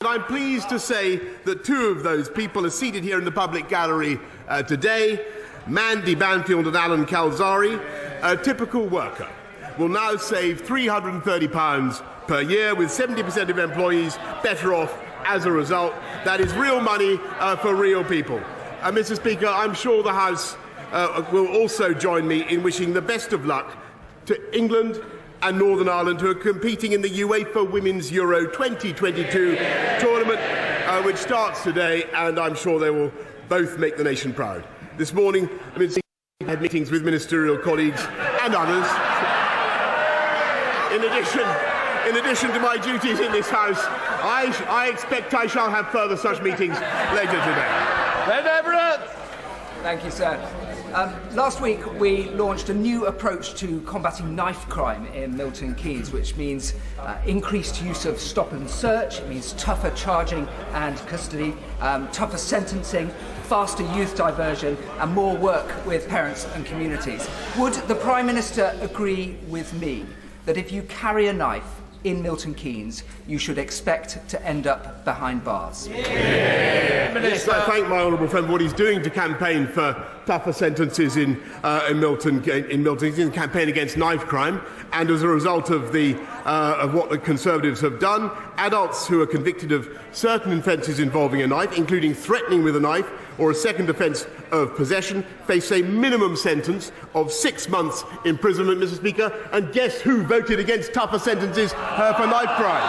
I'm pleased to say that two of those people are seated here in the public gallery today. Mandy Banfield and Alan Calzari, a typical worker, will now save £330 per year, with 70% of employees better off as a result. That is real money for real people. Mr. Speaker, I'm sure the House will also join me in wishing the best of luck to England and Northern Ireland, who are competing in the UEFA Women's Euro 2022 tournament, which starts today, and I'm sure they will both make the nation proud. This morning, I had meetings with ministerial colleagues and others. In addition to my duties in this House, I expect I shall have further such meetings later today. Thank you, sir. Last week, we launched a new approach to combating knife crime in Milton Keynes, which means increased use of stop and search. It means tougher charging and custody, tougher sentencing, faster youth diversion, and more work with parents and communities. Would the Prime Minister agree with me that if you carry a knife in Milton Keynes, you should expect to end up behind bars? Yes, I thank my honourable friend for what he's doing to campaign for tougher sentences in Milton Keynes, in campaign against knife crime, and as a result of what the Conservatives have done, adults who are convicted of certain offences involving a knife, including threatening with a knife or a second offence of possession, face a minimum sentence of 6 months imprisonment, Mr. Speaker. And guess who voted against tougher sentences for knife crime?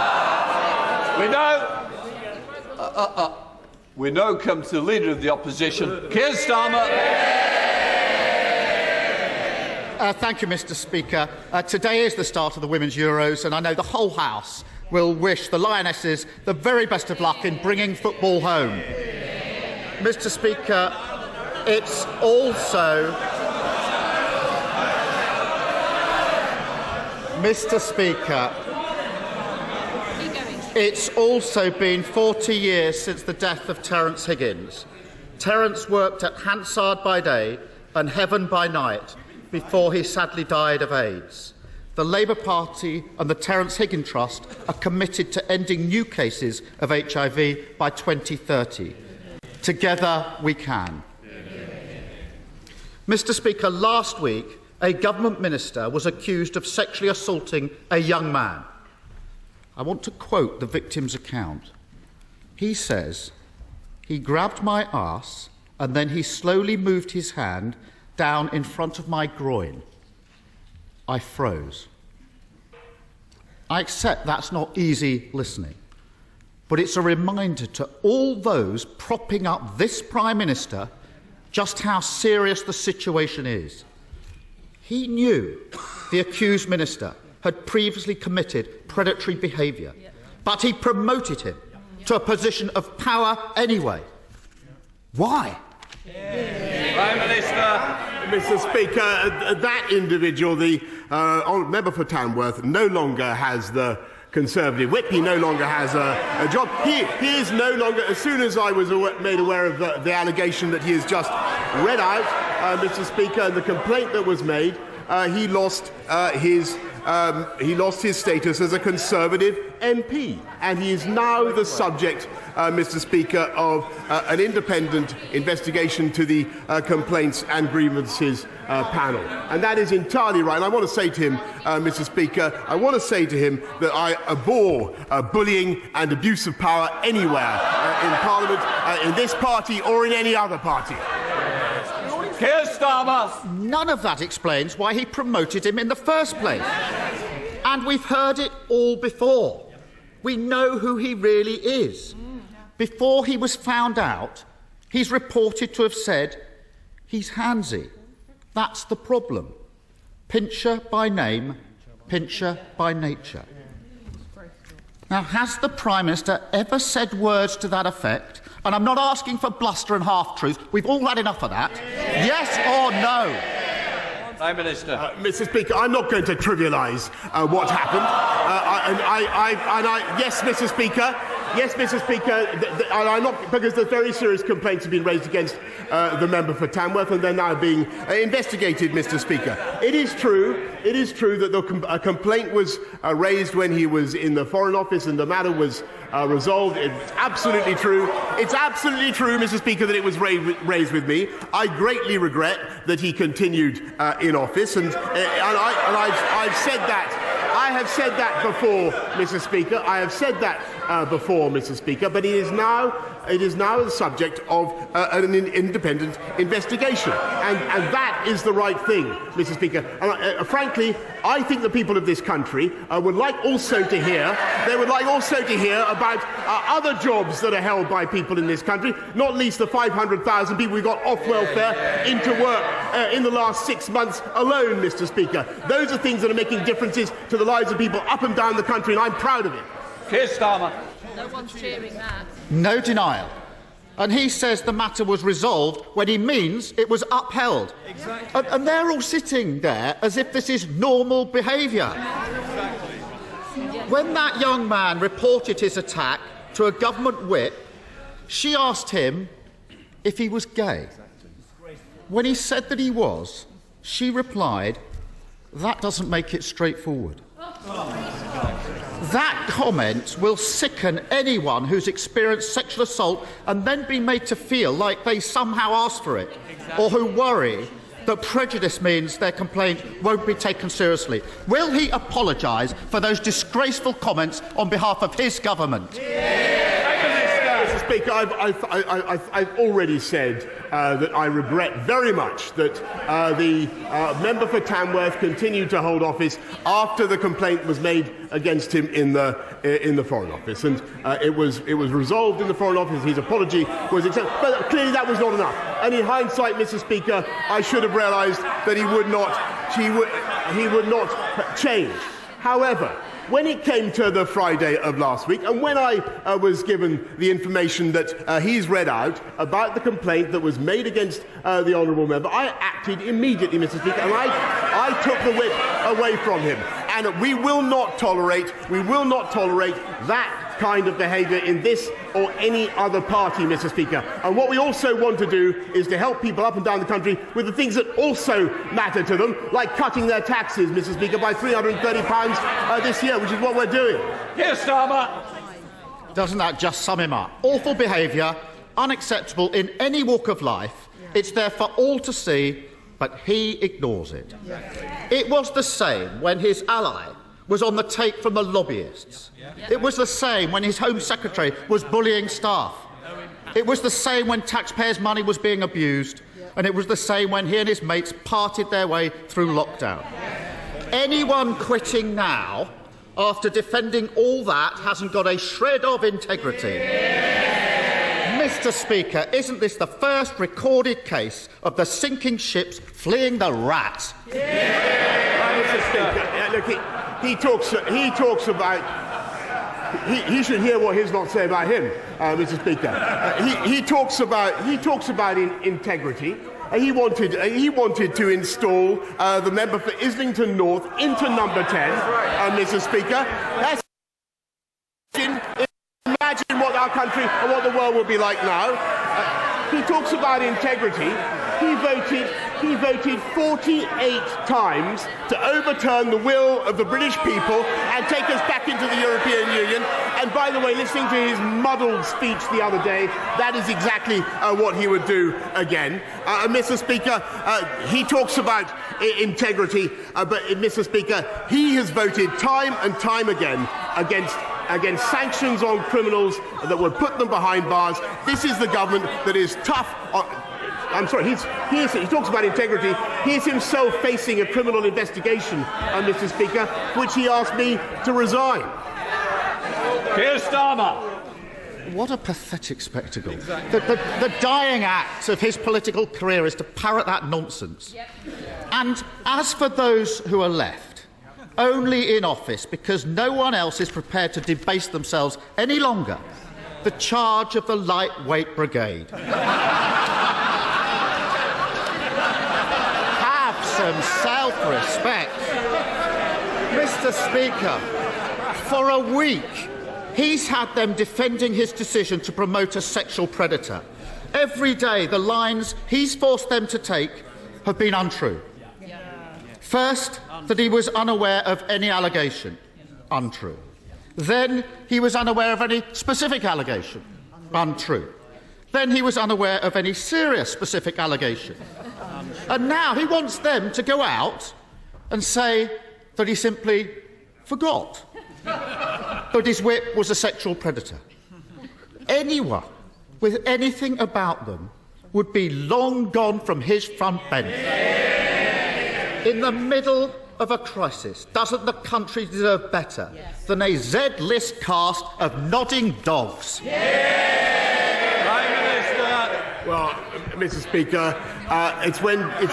We now come to the Leader of the Opposition, Keir Starmer. Thank you, Mr. Speaker. Today is the start of the Women's Euros, and I know the whole House will wish the Lionesses the very best of luck in bringing football home. Mr. Speaker, it's also... Mr. Speaker, it's also been 40 years since the death of Terence Higgins. Terence worked at Hansard by day and Heaven by night before he sadly died of AIDS. The Labour Party and the Terence Higgins Trust are committed to ending new cases of HIV by 2030. Together we can. Mr. Speaker, last week a government minister was accused of sexually assaulting a young man. I want to quote the victim's account. He says, "He grabbed my arse and then he slowly moved his hand down in front of my groin. I froze." I accept that's not easy listening, but it's a reminder to all those propping up this Prime Minister just how serious the situation is. He knew the accused minister had previously committed predatory behaviour, but he promoted him to a position of power anyway. Why? Prime Minister. Mr. Speaker, that individual, the member for Tamworth, no longer has the Conservative whip. He no longer has a job. He is no longer, as soon as I was made aware of the allegation that he has just read out, Mr. Speaker, and the complaint that was made, he lost his status as a Conservative MP, and he is now the subject, Mr. Speaker, of an independent investigation to the Complaints and Grievances panel. And that is entirely right. And I want to say to him, Mr. Speaker, that I abhor bullying and abuse of power anywhere in Parliament, in this party or in any other party. Keir Starmer. None of that explains why he promoted him in the first place. And we've heard it all before. We know who he really is. Before he was found out, he's reported to have said he's handsy. That's the problem. Pincher by name, pincher by nature. Now, has the Prime Minister ever said words to that effect? And I'm not asking for bluster and half-truth. We've all had enough of that. Yes or no? Prime Minister. Mr. Speaker, I'm not going to trivialise what happened. Yes, Mr. Speaker, Yes, Mr. Speaker, I'm not, because there's very serious complaints have been raised against the member for Tamworth, and they're now being investigated, Mr. Speaker. It is true that a complaint was raised when he was in the Foreign Office, and the matter was resolved. It's absolutely true. It's absolutely true, Mr. Speaker, that it was raised with me. I greatly regret that he continued in office, and I've said that. I have said that before, Mr. Speaker. I have said that before, Mr. Speaker. But it is now the subject of an independent investigation, and that is the right thing, Mr. Speaker. And frankly, I think the people of this country would like also to hear. They would like also to hear about other jobs that are held by people in this country, not least the 500,000 people we got off welfare into work in the last 6 months alone, Mr. Speaker. Those are things that are making differences to the lives of people up and down the country, and I'm proud of it. Keir Starmer. No one's cheering that. No denial. And he says the matter was resolved when he means it was upheld. Exactly. And they're all sitting there as if this is normal behaviour. Exactly. When that young man reported his attack to a government whip, she asked him if he was gay. When he said that he was, she replied, "That doesn't make it straightforward." That comment will sicken anyone who's experienced sexual assault and then be made to feel like they somehow asked for it, or who worry that prejudice means their complaint won't be taken seriously. Will he apologise for those disgraceful comments on behalf of his government? Mr. Speaker, I've already said that I regret very much that the member for Tamworth continued to hold office after the complaint was made against him in the Foreign Office, and it was resolved in the Foreign Office. His apology was accepted, but clearly that was not enough. And in hindsight, Mr. Speaker, I should have realised that he would not change. However, when it came to the Friday of last week, and when I was given the information that he's read out about the complaint that was made against the honourable member, I acted immediately, Mr. Speaker, and I took the whip away from him. And we will not tolerate that kind of behaviour in this or any other party, Mr. Speaker. And what we also want to do is to help people up and down the country with the things that also matter to them, like cutting their taxes, Mr. Speaker, by £330 this year, which is what we're doing. Keir Starmer. Doesn't that just sum him up? Awful behaviour, unacceptable in any walk of life. It's there for all to see, but he ignores it. It was the same when his ally was on the take from the lobbyists. It was the same when his Home Secretary was bullying staff. It was the same when taxpayers' money was being abused. And it was the same when he and his mates parted their way through lockdown. Anyone quitting now, after defending all that, hasn't got a shred of integrity. Mr. Speaker, isn't this the first recorded case of the sinking ships fleeing the rat? Mr. Speaker, look, he talks about. He should hear what his lot say about him, Mr. Speaker. He talks about integrity. He wanted to install the member for Islington North into number 10, Mr. Speaker. Imagine what our country and what the world would be like now. He talks about integrity. He voted 48 times to overturn the will of the British people and take us back into the European Union. And by the way, listening to his muddled speech the other day, that is exactly what he would do again. Mr. Speaker, he talks about integrity, but Mr. Speaker, he has voted time and time again against sanctions on criminals that would put them behind bars. This is the government that is tough on. I'm sorry, he talks about integrity. He is himself facing a criminal investigation, Mr. Speaker, which he asked me to resign. Keir Starmer. What a pathetic spectacle. The dying act of his political career is to parrot that nonsense. And as for those who are left, only in office because no one else is prepared to debase themselves any longer, the charge of the lightweight brigade. Some self-respect. Mr. Speaker, for a week He's had them defending his decision to promote a sexual predator. Every day, the lines he's forced them to take have been untrue. First, that he was unaware of any allegation. Untrue. Then he was unaware of any specific allegation. Untrue. Then he was unaware of any serious specific allegation. And now he wants them to go out and say that he simply forgot that his whip was a sexual predator. Anyone with anything about them would be long gone from his front bench. In the middle of a crisis, doesn't the country deserve better than a Z-list cast of nodding dogs? Prime Minister. Well, Mr. Speaker, it's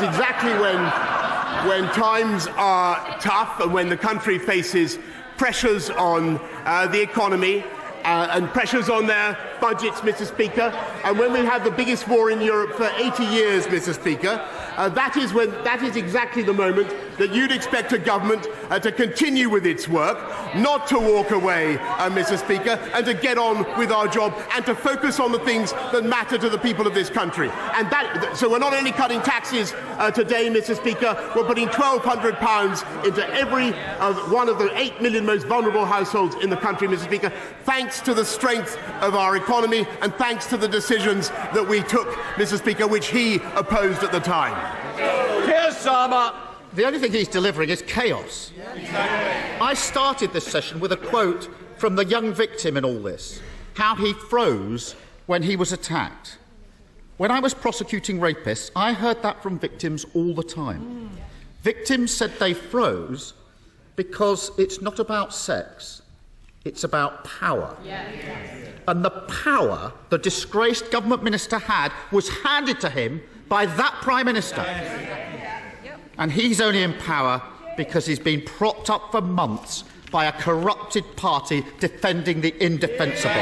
exactly when times are tough and when the country faces pressures on the economy and pressures on their budgets, Mr. Speaker, and when we have the biggest war in Europe for 80 years, Mr. Speaker, that is exactly the moment that you'd expect a government to continue with its work, not to walk away, Mr. Speaker, and to get on with our job and to focus on the things that matter to the people of this country. And so we're not only cutting taxes today, Mr. Speaker, we're putting £1,200 into every one of the 8 million most vulnerable households in the country, Mr. Speaker, thanks to the strength of our economy and thanks to the decisions that we took, Mr. Speaker, which he opposed at the time. Here's Sama. The only thing he's delivering is chaos. I started this session with a quote from the young victim in all this, how he froze when he was attacked. When I was prosecuting rapists, I heard that from victims all the time. Victims said they froze because it's not about sex, it's about power. And the power the disgraced government minister had was handed to him by that Prime Minister. And he's only in power because he's been propped up for months by a corrupted party defending the indefensible.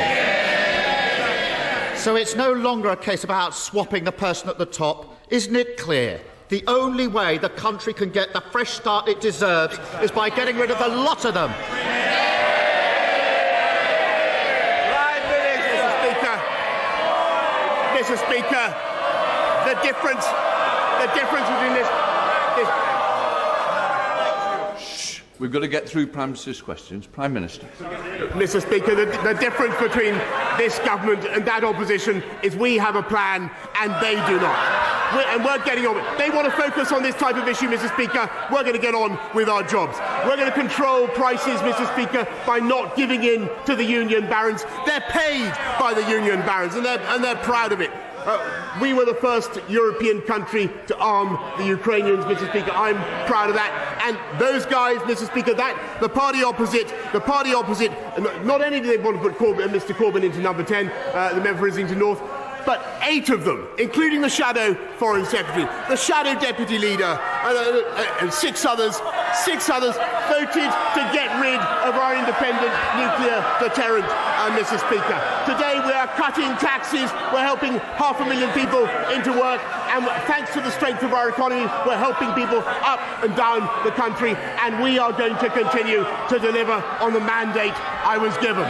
So it's no longer a case about swapping the person at the top. Isn't it clear? The only way the country can get the fresh start it deserves is by getting rid of the lot of them. Mr. Speaker, the difference between this. Shh. We've got to get through Prime Minister's questions. Prime Minister. Mr. Speaker, the difference between this government and that opposition is we have a plan and they do not. We're getting on with it. They want to focus on this type of issue, Mr. Speaker. We're going to get on with our jobs. We're going to control prices, Mr. Speaker, by not giving in to the union barons. They're paid by the union barons, and they're proud of it. We were the first European country to arm the Ukrainians, Mr. Speaker. I'm proud of that. And those guys, Mr. Speaker, the party opposite, not only do they want to put Mr. Corbyn into number 10, the member for Islington North, but 8 of them, including the shadow Foreign Secretary, the shadow Deputy Leader, and 6 others, voted to get rid of our independent nuclear deterrent, Mr. Speaker. Today we are cutting taxes, we're helping 500,000 people into work, and thanks to the strength of our economy, we're helping people up and down the country, and we are going to continue to deliver on the mandate I was given.